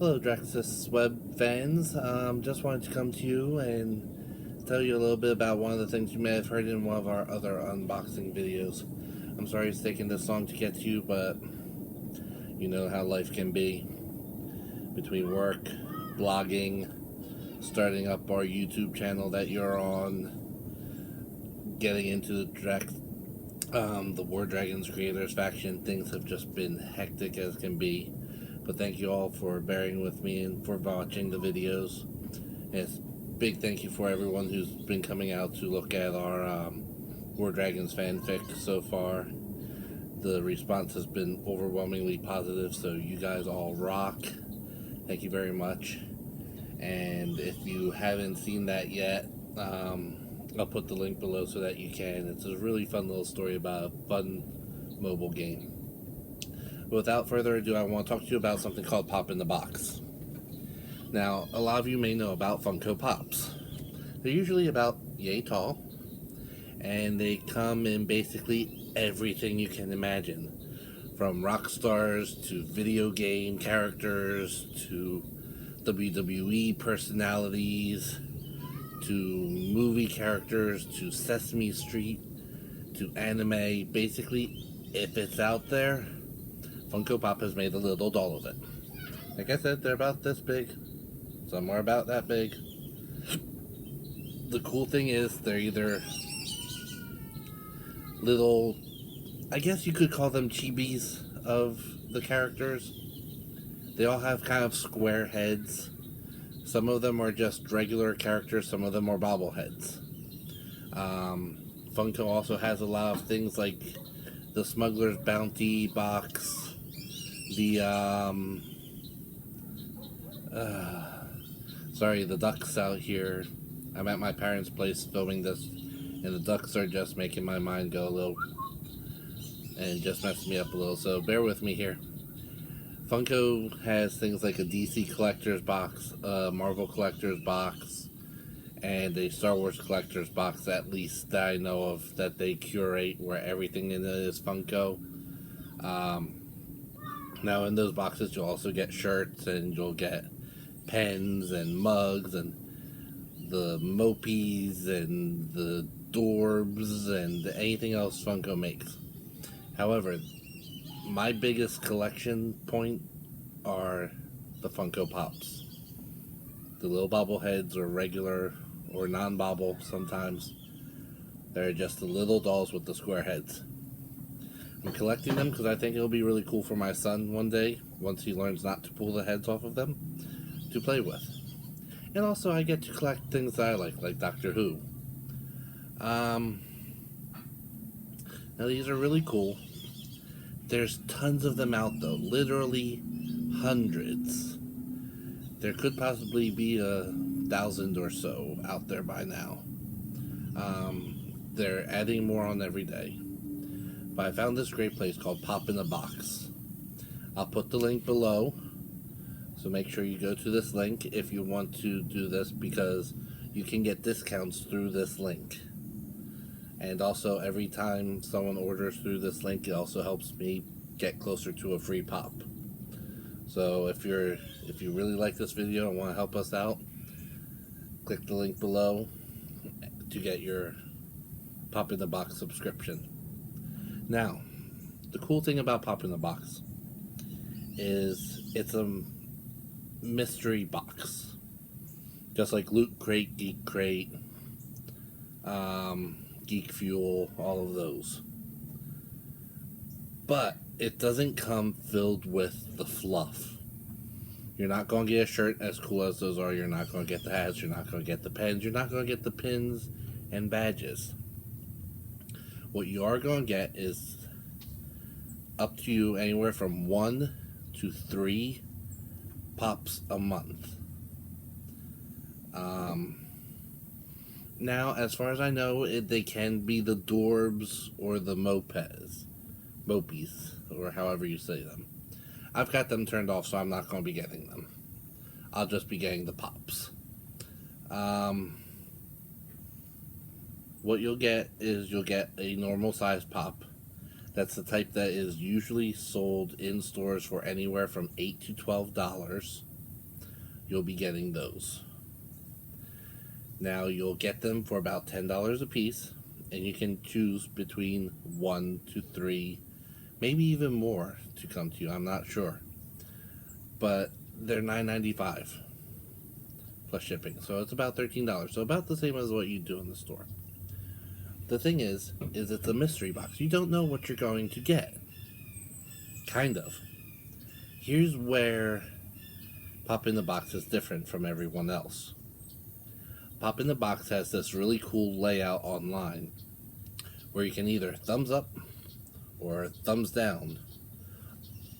Hello, Draxus Web fans. Just wanted to come to you and tell you a little bit about one of the things you may have heard in one of our other unboxing videos. I'm sorry it's taken this long to get to you, but you know how life can be. Between work, blogging, starting up our YouTube channel that you're on, getting into the War Dragons Creators faction, things have just been hectic as can be. But thank you all for bearing with me and for watching the videos. And it's big thank you for everyone who's been coming out to look at our War Dragons fanfic so far. The response has been overwhelmingly positive, so you guys all rock. Thank you very much. And if you haven't seen that yet, I'll put the link below so that you can. It's a really fun little story about a fun mobile game. Without further ado, I want to talk to you about something called Pop in the Box. Now, a lot of you may know about Funko Pops. They're usually about yay tall, and they come in basically everything you can imagine. From rock stars to video game characters to WWE personalities to movie characters to Sesame Street to anime. Basically, if it's out there, Funko Pop has made a little doll of it. Like I said, they're about this big. Some are about that big. The cool thing is they're either little, I guess you could call them chibis of the characters. They all have kind of square heads. Some of them are just regular characters, some of them are bobbleheads. Funko also has a lot of things like the Smuggler's Bounty box, the sorry, the ducks out here. I'm at my parents' place filming this, and the ducks are just making my mind go a little, and just messing me up a little, so bear with me here. Funko has things like a DC collector's box, a Marvel collector's box, and a Star Wars collector's box, at least that I know of, that they curate where everything in it is Funko. Now in those boxes you'll also get shirts, and you'll get pens and mugs and the Mopies and the Dorbs and anything else Funko makes. However, my biggest collection point are the Funko Pops. The little bobbleheads, or regular or non-bobble sometimes. They're just the little dolls with the square heads. I'm collecting them because I think it'll be really cool for my son one day, once he learns not to pull the heads off of them, to play with. And also I get to collect things that I like Doctor Who. Now these are really cool. There's tons of them out though, literally hundreds. There could possibly be 1,000 or so out there by now. They're adding more on every day. But I found this great place called Pop in the Box. I'll put the link below, so make sure you go to this link if you want to do this, because you can get discounts through this link. And also, every time someone orders through this link, it also helps me get closer to a free pop. So if you really like this video and want to help us out, click the link below to get your Pop in the Box subscription. Now, the cool thing about Pop in the Box is it's a mystery box, just like Loot Crate, Geek Crate, Geek Fuel, all of those. But it doesn't come filled with the fluff. You're not going to get a shirt as cool as those are. You're not going to get the hats. You're not going to get the pens. You're not going to get the pins and badges. What you are going to get is up to you anywhere from 1 to 3 pops a month. Now, as far as I know, they can be the Dorbs or the Mopies, or however you say them. I've got them turned off, so I'm not going to be getting them. I'll just be getting the pops. What you'll get is you'll get a normal size pop. That's the type that is usually sold in stores for anywhere from $8 to $12. you'll be getting those. Now you'll get them for about $10 a piece, and you can choose between 1 to 3, maybe even more to come to you. I'm not sure, but they're $9.95 plus shipping, so it's about $13. So about the same as what you do in the store. The thing is it's a mystery box. You don't know what you're going to get. Kind of. Here's where Pop in the Box is different from everyone else. Pop in the Box has this really cool layout online where you can either thumbs up or thumbs down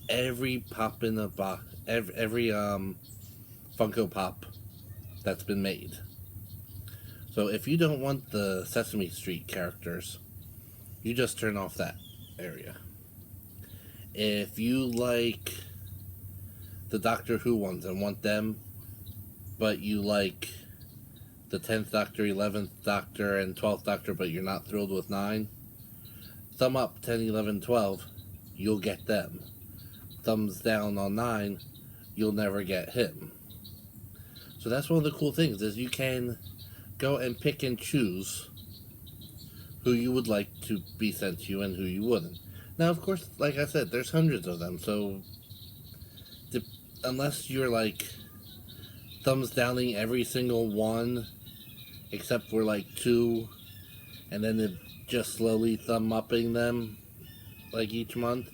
every Pop in the Box, every Funko Pop that's been made. So if you don't want the Sesame Street characters, you just turn off that area. If you like the Doctor Who ones and want them, but you like the 10th Doctor, 11th Doctor, and 12th Doctor, but you're not thrilled with 9, thumb up 10, 11, 12, you'll get them. Thumbs down on 9, you'll never get him. So that's one of the cool things, is you can go and pick and choose who you would like to be sent to you and who you wouldn't. Now, of course, like I said, there's hundreds of them, so unless you're like thumbs downing every single one except for like 2, and then just slowly thumb upping them like each month,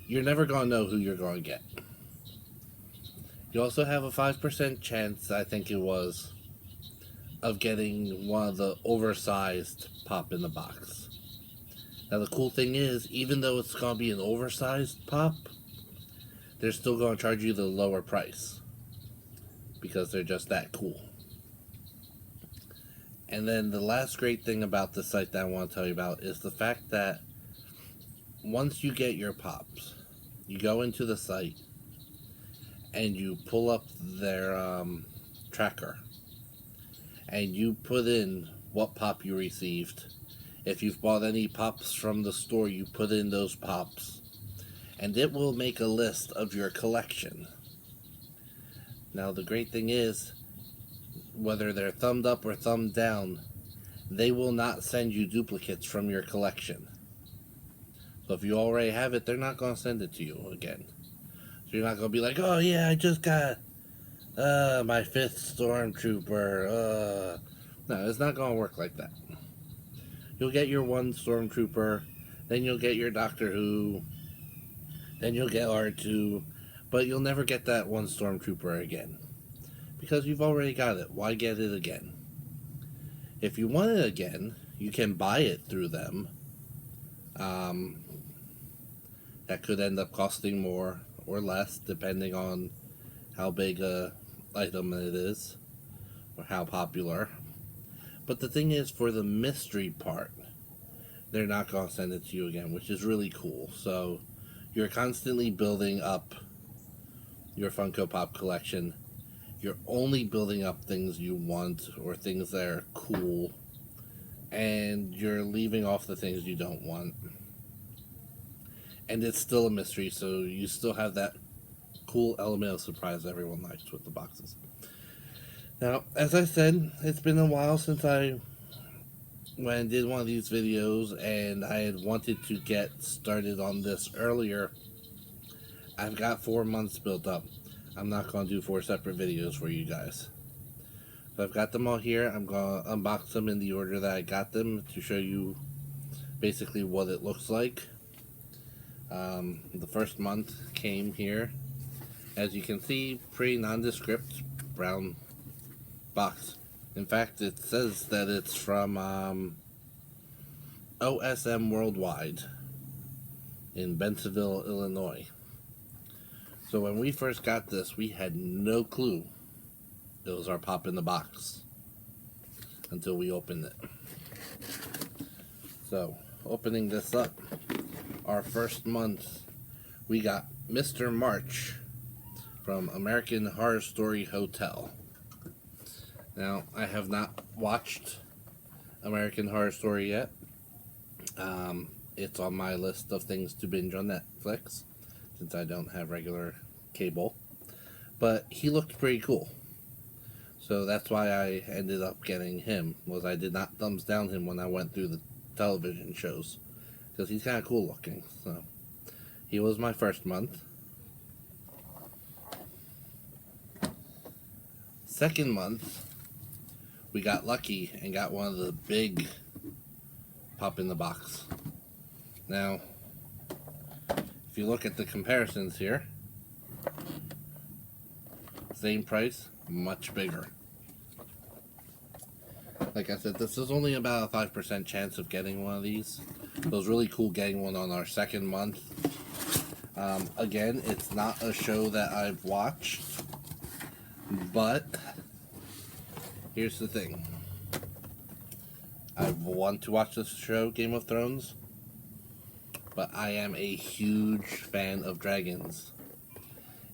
you're never going to know who you're going to get. You also have a 5% chance, I think it was, of getting one of the oversized Pop in the Box. Now the cool thing is, even though it's going to be an oversized Pop, they're still going to charge you the lower price because they're just that cool. And then the last great thing about the site that I want to tell you about is the fact that once you get your Pops, you go into the site and you pull up their tracker and you put in what Pop you received. If you've bought any Pops from the store, you put in those Pops, and it will make a list of your collection. Now the great thing is, whether they're thumbed up or thumbed down, they will not send you duplicates from your collection. So if you already have it, they're not going to send it to you again. So you're not going to be like, oh yeah, I just got my 5th Stormtrooper. No, it's not going to work like that. You'll get your 1 Stormtrooper, then you'll get your Doctor Who, then you'll get R2, but you'll never get that 1 Stormtrooper again. Because you've already got it. Why get it again? If you want it again, you can buy it through them. That could end up costing more or less, depending on how big a item it is or how popular. But the thing is, for the mystery part, they're not going to send it to you again, which is really cool. So you're constantly building up your Funko Pop collection. You're only building up things you want or things that are cool, and you're leaving off the things you don't want. And it's still a mystery, so you still have that cool element of surprise everyone likes with the boxes. Now, as I said, it's been a while since I went and did one of these videos, and I had wanted to get started on this earlier. I've got 4 months built up. I'm not going to do 4 separate videos for you guys. So I've got them all here. I'm going to unbox them in the order that I got them to show you basically what it looks like. The first month came here. As you can see, pretty nondescript brown box. In fact, it says that it's from OSM Worldwide in Bentonville, Illinois. So when we first got this, we had no clue it was our Pop in the Box until we opened it. So, opening this up, our first month, we got Mr. March from American Horror Story Hotel. Now, I have not watched American Horror Story yet. It's on my list of things to binge on Netflix, since I don't have regular cable. But he looked pretty cool. So that's why I ended up getting him, was I did not thumbs down him when I went through the television shows. Because he's kind of cool looking. So he was my first month. Second month, we got lucky and got one of the big pop in the box. Now, if you look at the comparisons here, same price, much bigger. Like I said, this is only about a 5% chance of getting one of these. So it was really cool getting one on our second month. Again, it's not a show that I've watched, but here's the thing. I want to watch this show, Game of Thrones, but I am a huge fan of dragons.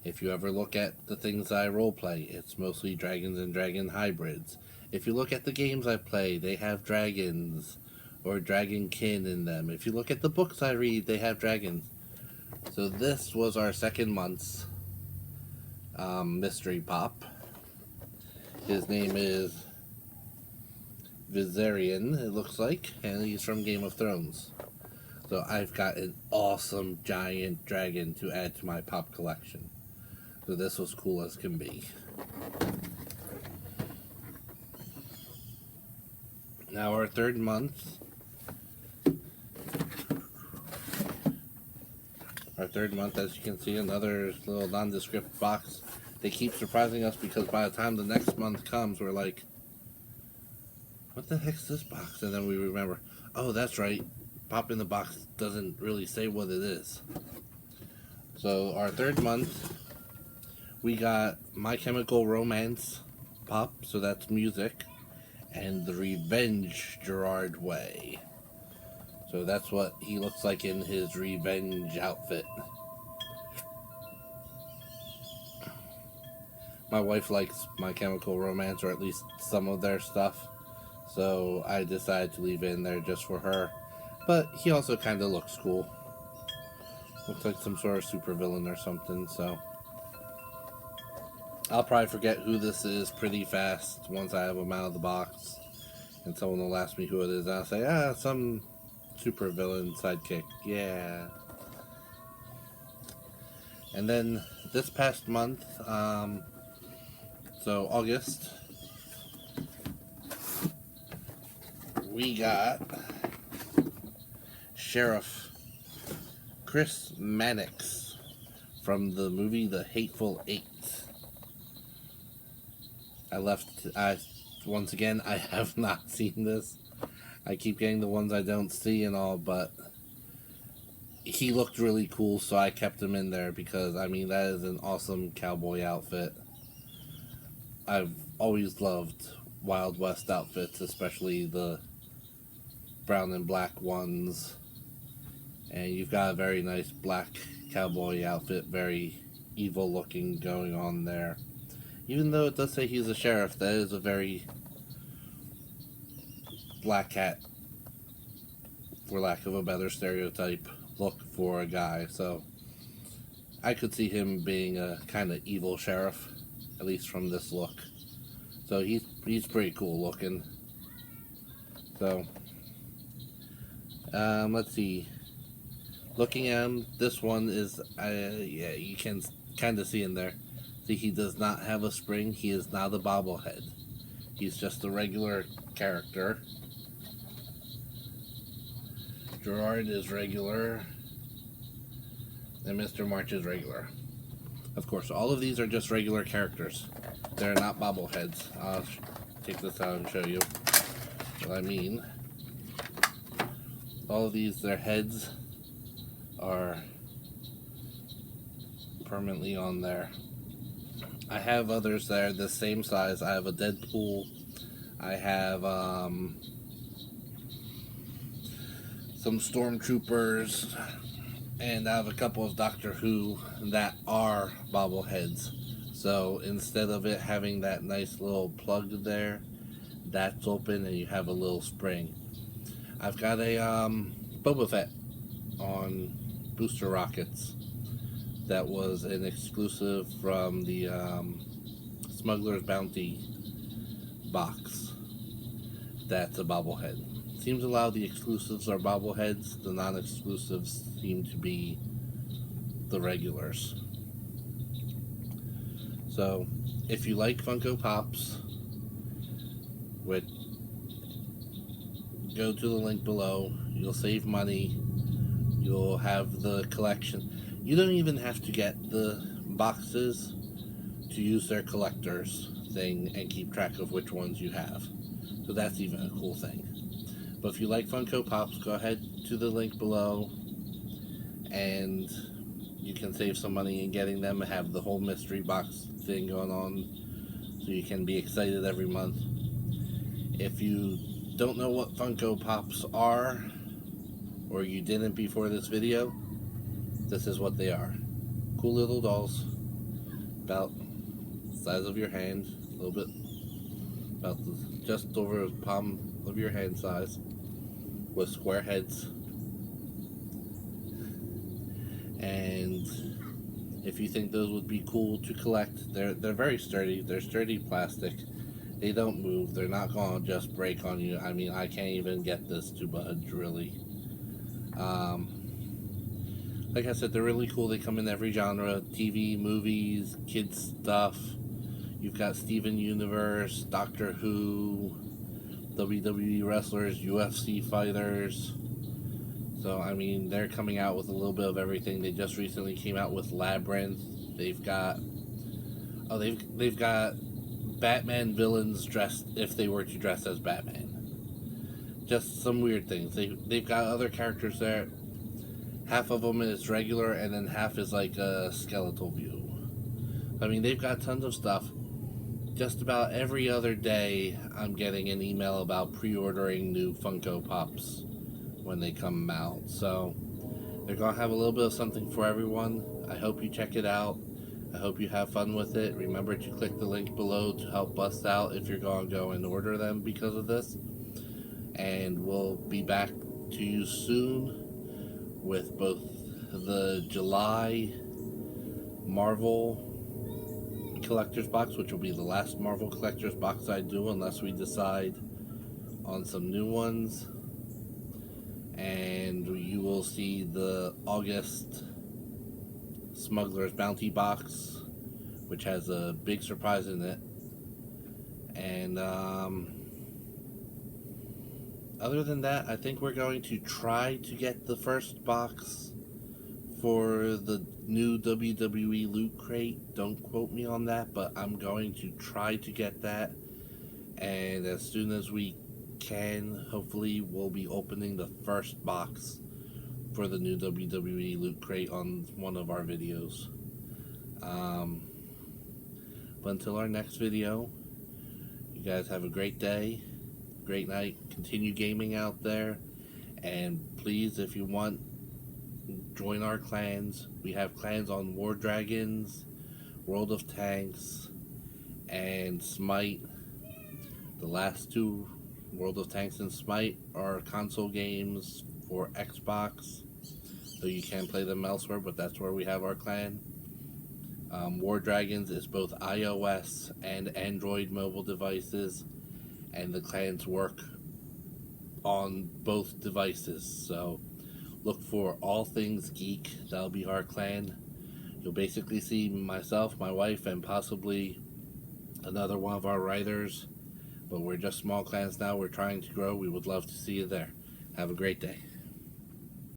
If you ever look at the things I roleplay, it's mostly dragons and dragon hybrids. If you look at the games I play, they have dragons or dragonkin in them. If you look at the books I read, they have dragons. So this was our second month's mystery pop. His name is Viserion, it looks like, and he's from Game of Thrones. So I've got an awesome giant dragon to add to my pop collection. So this was cool as can be. Now our third month. As you can see, another little nondescript box. They keep surprising us because by the time the next month comes, we're like, what the heck's this box? And then we remember, oh, that's right, pop in the box doesn't really say what it is. So our third month, we got My Chemical Romance pop, so that's music, and The Revenge Gerard Way. So that's what he looks like in his revenge outfit. My wife likes My Chemical Romance, or at least some of their stuff, so I decided to leave it in there just for her. But he also kind of looks cool. Looks like some sort of supervillain or something, so I'll probably forget who this is pretty fast once I have him out of the box. And someone will ask me who it is, and I'll say, some supervillain sidekick, yeah. And then this past month, so August, we got Sheriff Chris Mannix from the movie The Hateful Eight. Once again, I have not seen this. I keep getting the ones I don't see and all, but he looked really cool, so I kept him in there because, I mean, that is an awesome cowboy outfit. I've always loved Wild West outfits, especially the brown and black ones. And you've got a very nice black cowboy outfit, very evil looking going on there. Even though it does say he's a sheriff, that is a very black hat, for lack of a better stereotype, look for a guy. So I could see him being a kind of evil sheriff, at least from this look. So he's pretty cool looking. So let's see. Looking at him, this one is yeah, you can kind of see in there. See, he does not have a spring. He is not a bobblehead. He's just a regular character. Gerard is regular, and Mr. March is regular. Of course, all of these are just regular characters. They're not bobbleheads. I'll take this out and show you what I mean. All of these, their heads are permanently on there. I have others that are the same size. I have a Deadpool. I have some Stormtroopers, and I have a couple of Doctor Who that are bobbleheads. So instead of it having that nice little plug there, that's open and you have a little spring. I've got a Boba Fett on booster rockets that was an exclusive from the Smuggler's Bounty box that's a bobblehead. Seems a lot of the exclusives are bobbleheads. The non-exclusives seem to be the regulars. So, if you like Funko Pops, which go to the link below. You'll save money. You'll have the collection. You don't even have to get the boxes to use their collectors thing and keep track of which ones you have. So that's even a cool thing. But if you like Funko Pops, go ahead to the link below and you can save some money in getting them and have the whole mystery box thing going on so you can be excited every month. If you don't know what Funko Pops are, or you didn't before this video, this is what they are. Cool little dolls, about the size of your hand, a little bit, just over the palm of your hand size, with square heads. And if you think those would be cool to collect, they're very sturdy. They're sturdy plastic. They don't move. They're not going to just break on you. I mean, I can't even get this to budge, really. Like I said, they're really cool. They come in every genre. TV, movies, kids stuff. You've got Steven Universe, Doctor Who, WWE wrestlers, UFC fighters. So, I mean, they're coming out with a little bit of everything. They just recently came out with Labyrinth. They've got Batman villains dressed if they were to dress as Batman. Just some weird things. They've got other characters there. Half of them is regular, and then half is like a skeletal view. I mean, they've got tons of stuff. Just about every other day, I'm getting an email about pre-ordering new Funko Pops when they come out. So, they're going to have a little bit of something for everyone. I hope you check it out. I hope you have fun with it. Remember to click the link below to help us out if you're going to go and order them because of this. And we'll be back to you soon with both the July Marvel Collector's Box, which will be the last Marvel Collector's Box I do unless we decide on some new ones. And you will see the August Smuggler's Bounty Box, which has a big surprise in it. And other than that, I think we're going to try to get the first box for the new WWE Loot Crate. Don't quote me on that, but I'm going to try to get that. And as soon as we can, hopefully we'll be opening the first box for the new WWE Loot Crate on one of our videos. But until our next video, you guys have a great day, great night, continue gaming out there, and please, if you want, join our clans. We have clans on War Dragons, World of Tanks, and Smite. The last two, World of Tanks and Smite, are console games for Xbox, so you can play them elsewhere, but that's where we have our clan. War Dragons is both iOS and Android mobile devices, and the clans work on both devices, so look for All Things Geek. That'll be our clan. You'll basically see myself, my wife, and possibly another one of our writers, but we're just small clans now. We're trying to grow. We would love to see you there. Have a great day.